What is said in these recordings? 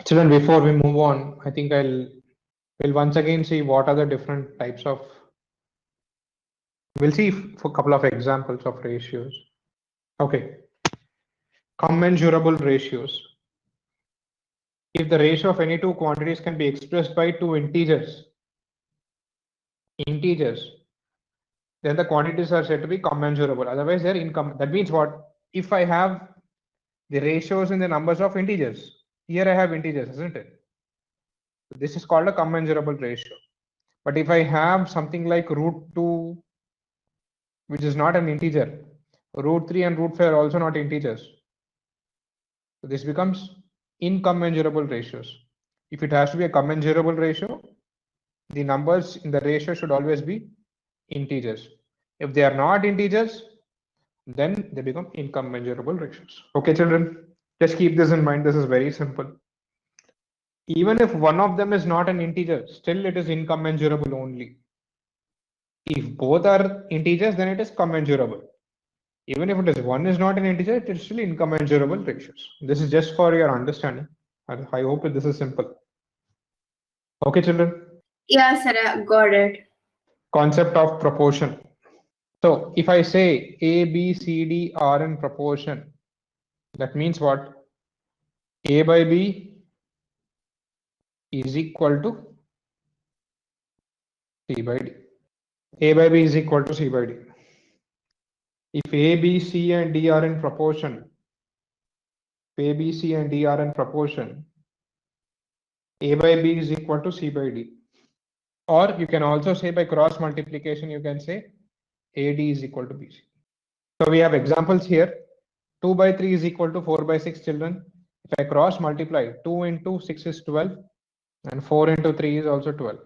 Children, before we move on, I think we'll once again see what are the different types of. We'll see for a couple of examples of ratios. Okay, commensurable ratios. If the ratio of any two quantities can be expressed by two integers, then the quantities are said to be commensurable. Otherwise, they're incommensurable. That means what? If I have the ratios in the numbers of integers, here I have integers, isn't it? This is called a commensurable ratio. But if I have something like root 2, which is not an integer, root 3 and root 5 are also not integers. So this becomes incommensurable ratios. If it has to be a commensurable ratio, the numbers in the ratio should always be integers. If they are not integers, then they become incommensurable ratios. Okay, children, just keep this in mind. This is very simple. Even if one of them is not an integer, still it is incommensurable only. If both are integers, then it is commensurable. Even if it is one is not an integer, it is still incommensurable ratios. This is just for your understanding. I hope that this is simple. Okay, children? Yeah, sir, I got it. Concept of proportion. So if I say A, B, C, D are in proportion, that means what? A by B is equal to C by D. A by B is equal to C by D. If A, B, C and D are in proportion, A, B, C and D are in proportion, A by B is equal to C by D. Or you can also say by cross multiplication, you can say AD is equal to BC. So we have examples here. 2 by 3 is equal to 4 by 6, children. If I cross multiply, 2 into 6 is 12 and 4 into 3 is also 12.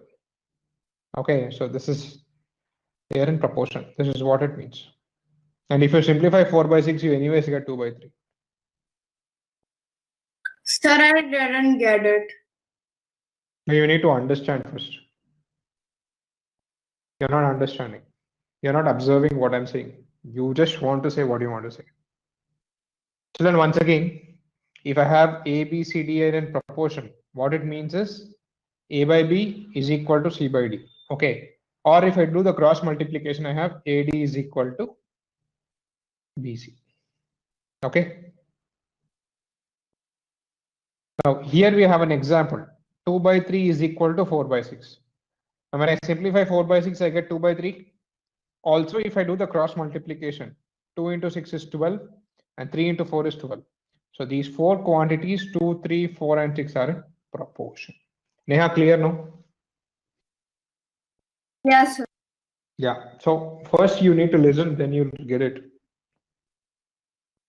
Okay, so this is here in proportion. This is what it means. And if you simplify 4 by 6, you anyways get 2 by 3. Sir, I didn't get it. You need to understand first. You're not understanding. You're not observing what I'm saying. You just want to say what you want to say. So then once again, if I have A, B, C, D are in proportion, what it means is A by B is equal to C by D. Okay. Or if I do the cross multiplication, I have AD is equal to BC. Okay. Now here we have an example. 2 by 3 is equal to 4 by 6. And when I simplify 4 by 6, I get 2 by 3. Also, if I do the cross multiplication, 2 into 6 is 12 and 3 into 4 is 12. So these four quantities, 2, 3, 4 and 6 are in proportion. Neha, clear, no? Yes, sir. Yeah. So first you need to listen, then you'll get it.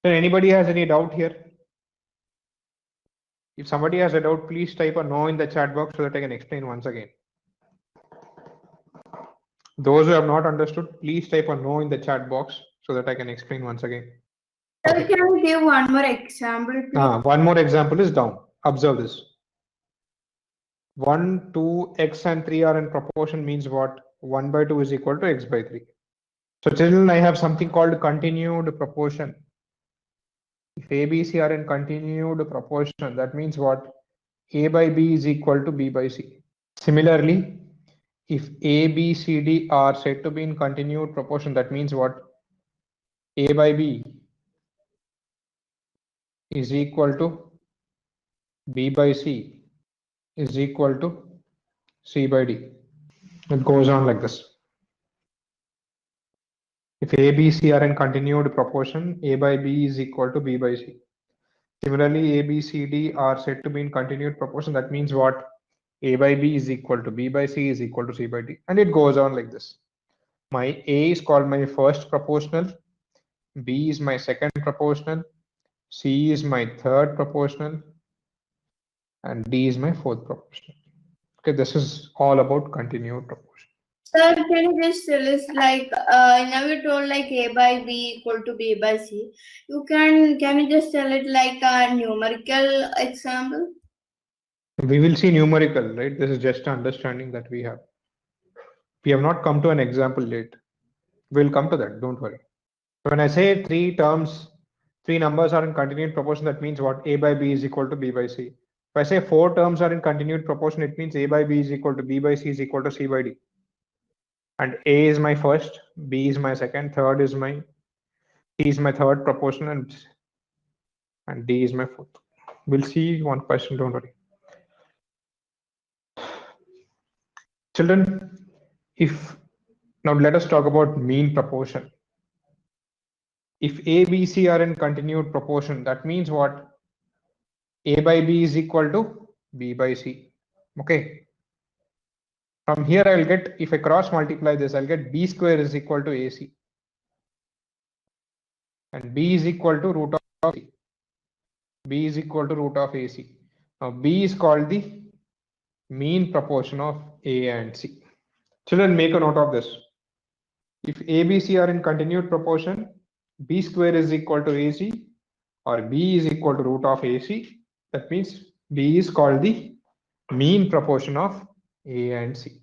So anybody has any doubt here? If somebody has a doubt, please type a no in the chat box so that I can explain once again. Those who have not understood, please type a no in the chat box so that I can explain once again. Sir, can you give one more example, please? One more example is down. Observe this. 1, 2, x and 3 are in proportion means what? 1 by 2 is equal to x by 3. So children, I have something called continued proportion. If A, B, C are in continued proportion, that means what? A by B is equal to B by C. Similarly, if A, B, C, D are said to be in continued proportion, that means what? A by B is equal to B by C is equal to C by D. It goes on like this. If A, B, C are in continued proportion, A by B is equal to B by C. Similarly, A, B, C, D are said to be in continued proportion. That means what? A by B is equal to B by C is equal to C by D. And it goes on like this. My A is called my first proportional, B is my second proportional, C is my third proportional, and D is my fourth proportional. Okay, this is all about continued proportion. Sir, can you just tell us now you told like A by B equal to B by C. Can you just tell it like a numerical example? We will see numerical, right? This is just understanding that we have. We have not come to an example yet. We'll come to that, don't worry. When I say three numbers are in continued proportion, that means what? A by B is equal to B by C. If I say 4 terms are in continued proportion, it means A by B is equal to B by C is equal to C by D. And A is my first, B is my second, third is my, C is my third proportion, and D is my fourth. We'll see one question, don't worry. Children, now let us talk about mean proportion. If A, B, C are in continued proportion, that means what? A by B is equal to B by C. Okay. From here, I'll get, if I cross multiply this, I'll get B square is equal to AC. And B is equal to root of C. B is equal to root of AC. Now, B is called the mean proportion of A and C. Children, make a note of this. If A, B, C are in continued proportion, B square is equal to AC, or B is equal to root of AC. That means B is called the mean proportion of A and C.